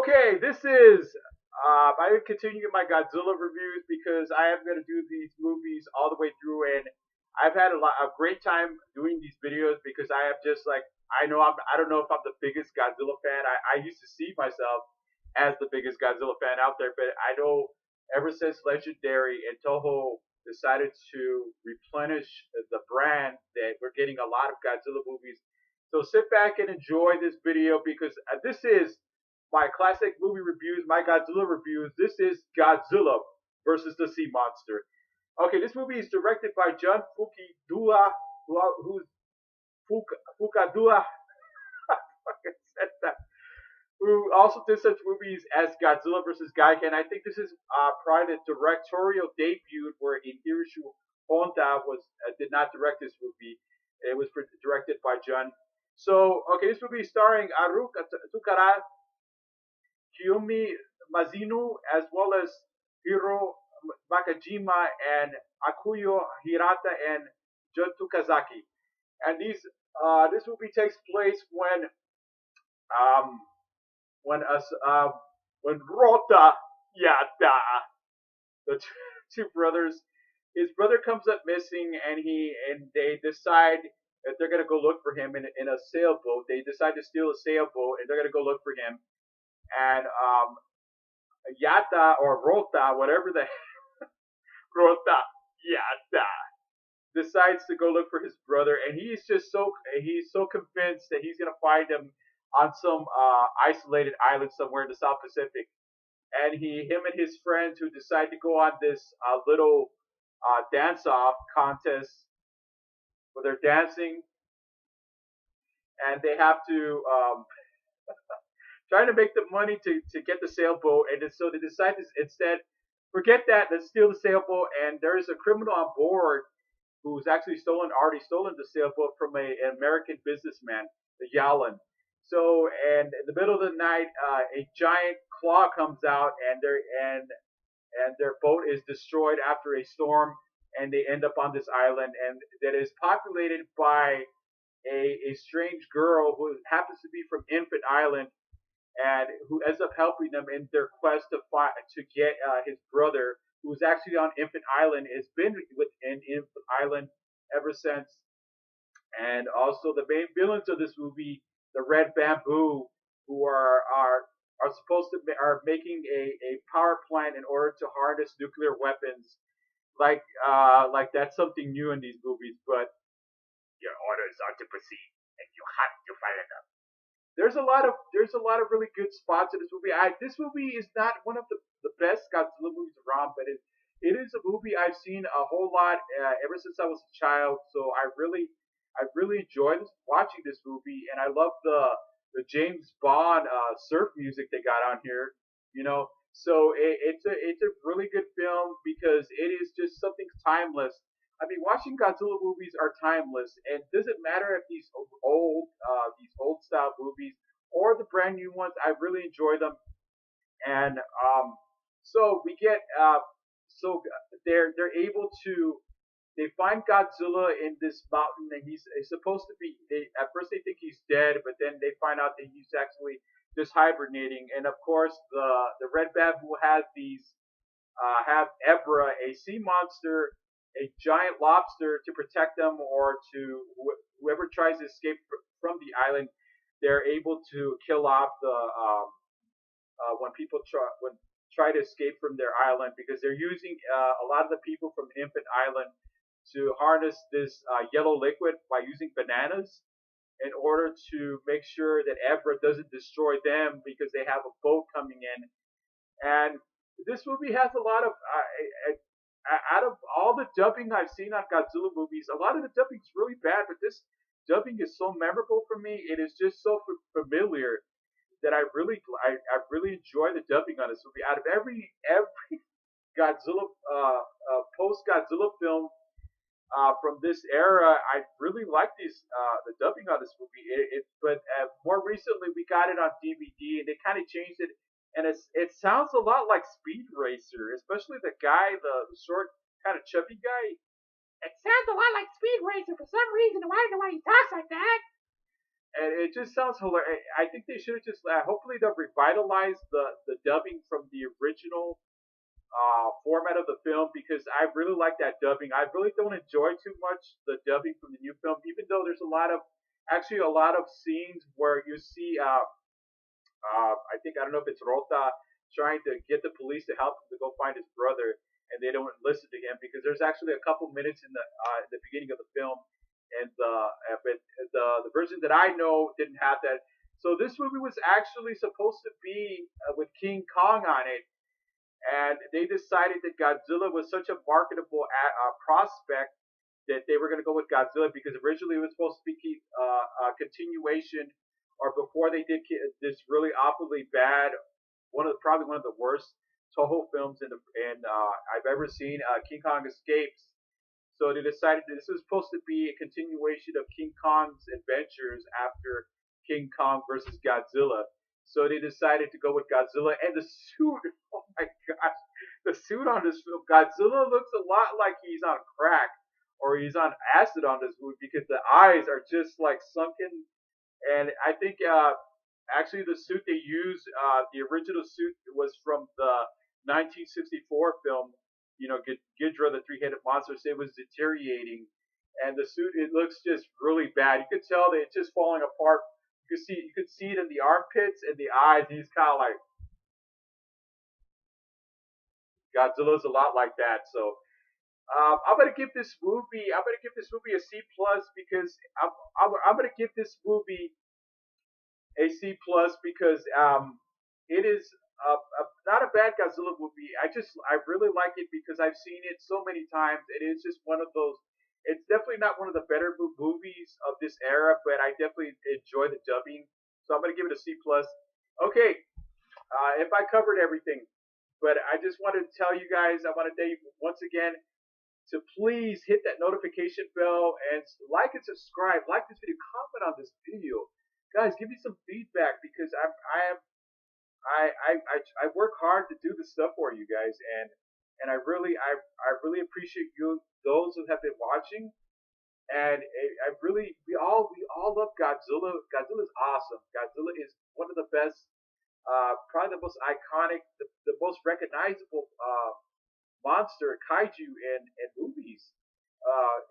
Okay, this is I'm continuing my Godzilla reviews because I am going to do these movies all the way through, and I've had a great time doing these videos because I have just like I don't know if I'm the biggest Godzilla fan. I used to see myself as the biggest Godzilla fan out there, but I know ever since Legendary and Toho decided to replenish the brand that we're getting a lot of Godzilla movies. So sit back and enjoy this video because this is my classic movie reviews, my Godzilla reviews. This is Godzilla versus the Sea Monster. Okay, this movie is directed by John Fukidua, who's Fukadua, who also did such movies as Godzilla versus Gaiken. I think this is probably the directorial debut where Hiroshi Honda did not direct this movie. It was directed by John. So, okay, this movie is starring Haruka Tsukara, Kiyomi Mazinu, as well as Hiro Makajima and Akuyo Hirata and Jun Tukazaki. And this movie takes place um, when us when Rota Yata, the two brothers, his brother comes up missing, and they decide that they're gonna go look for him in a sailboat. They decide to steal a sailboat, and they're gonna go look for him. And Yata or Rota, whatever the Rota Yata decides to go look for his brother, and he's so convinced that he's gonna find him on some isolated island somewhere in the South Pacific. And him and his friends who decide to go on this little dance-off contest where they're dancing, and they have to trying to make the money to get the sailboat, and so they decide to instead forget that, let's steal the sailboat, and there's a criminal on board who's actually already stolen the sailboat from an American businessman, the Yalan. So, and in the middle of the night, a giant claw comes out, and their boat is destroyed after a storm, and they end up on this island, and that is populated by a strange girl who happens to be from Infant Island, and who ends up helping them in their quest to get his brother, who's actually on Infant Island, has been within Infant Island ever since. And also the main villains of this movie, the Red Bamboo, who are supposed to are making a power plant in order to harness nuclear weapons. Like that's something new in these movies, but your orders are to proceed, and you have to follow them. There's a lot of really good spots in this movie. This movie is not one of the best Godzilla movies around, but it is a movie I've seen a whole lot ever since I was a child. So I really enjoy watching this movie, and I love the James Bond surf music they got on here. You know, so it's a really good film because it is just something timeless. I mean, watching Godzilla movies are timeless, and it doesn't matter if these old style movies or the brand new ones. I really enjoy them, and so we get so they're able to they find Godzilla in this mountain, and he's supposed to be. At first they think he's dead, but then they find out that he's actually just hibernating. And of course, the red bamboo has have Ebriah, a sea monster, a giant lobster, to protect them, or to whoever tries to escape from the island. They're able to kill off the when people try to escape from their island, because they're using a lot of the people from Infant Island to harness this yellow liquid by using bananas in order to make sure that Ebriah doesn't destroy them, because they have a boat coming in. And this movie has a lot of out of all the dubbing I've seen on Godzilla movies, a lot of the dubbing is really bad, but this dubbing is so memorable for me. It is just so familiar that I really enjoy the dubbing on this movie. Out of every Godzilla post Godzilla film from this era, I really like the dubbing on this movie. But more recently, we got it on DVD, and they kind of changed it, and it sounds a lot like Speed Racer, especially the guy, the short, kind of chubby guy. It sounds a lot like Speed Racer for some reason. I don't know why he talks like that. and it just sounds hilarious. I think they should have just. Hopefully, they'll revitalize the dubbing from the original format of the film because I really like that dubbing. I really don't enjoy too much the dubbing from the new film, even though there's a lot of actually a lot of scenes where you see I think I don't know if it's Rota trying to get the police to help him to go find his brother, and they don't listen to him because there's actually a couple minutes in the beginning of the film, and but the version that I know didn't have that. So this movie was actually supposed to be with King Kong on it, and they decided that Godzilla was such a marketable prospect that they were going to go with Godzilla because originally it was supposed to be a continuation, or before they did this really awfully bad, probably one of the worst Toho films I've ever seen. King Kong Escapes. So they decided that this was supposed to be a continuation of King Kong's adventures after King Kong versus Godzilla. So they decided to go with Godzilla, and the suit. Oh my gosh, the suit on this film, Godzilla looks a lot like he's on crack or he's on acid on this movie because the eyes are just like sunken. And I think actually the suit they used, the original suit was from the 1964 film. You know, Ghidorah, the three-headed monster. So it was deteriorating, and the suit it looks just really bad. You could tell that it's just falling apart. You could see it in the armpits and the eyes. He's kind of like Godzilla's a lot like that. So I'm gonna give this movie a C plus because I'm gonna give this movie a C plus because it is not a bad Godzilla movie. I really like it because I've seen it so many times. It is just one of those. It's definitely not one of the better movies of this era, but I definitely enjoy the dubbing. So I'm gonna give it a C plus. Okay, if I covered everything, but I just wanted to tell you guys. I want to tell you once again to please hit that notification bell and like and subscribe. Like this video, comment on this video, guys. Give me some feedback because I work hard to do this stuff for you guys, and I really appreciate you those who have been watching. And I really we all love Godzilla. Godzilla's awesome. Godzilla is one of the best, probably the most iconic, the most recognizable monster kaiju in movies.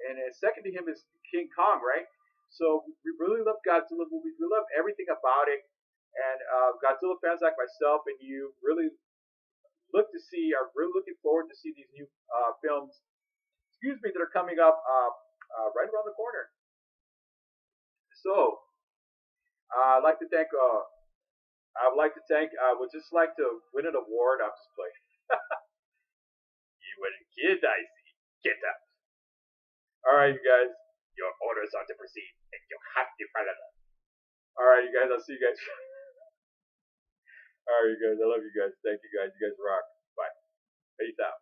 And second to him is King Kong, right? So we really love Godzilla movies. We love everything about it. And Godzilla fans like myself and you really are really looking forward to see these new films. Excuse me, that are coming up right around the corner. So I would like to thank. I would just like to win an award. I'm just playing. You win a kid, I see. Get up. All right, you guys. Your orders are to proceed, and you have to follow them. All right, you guys. I'll see you guys. All right, you guys. I love you guys. Thank you guys. You guys rock. Bye. Peace out.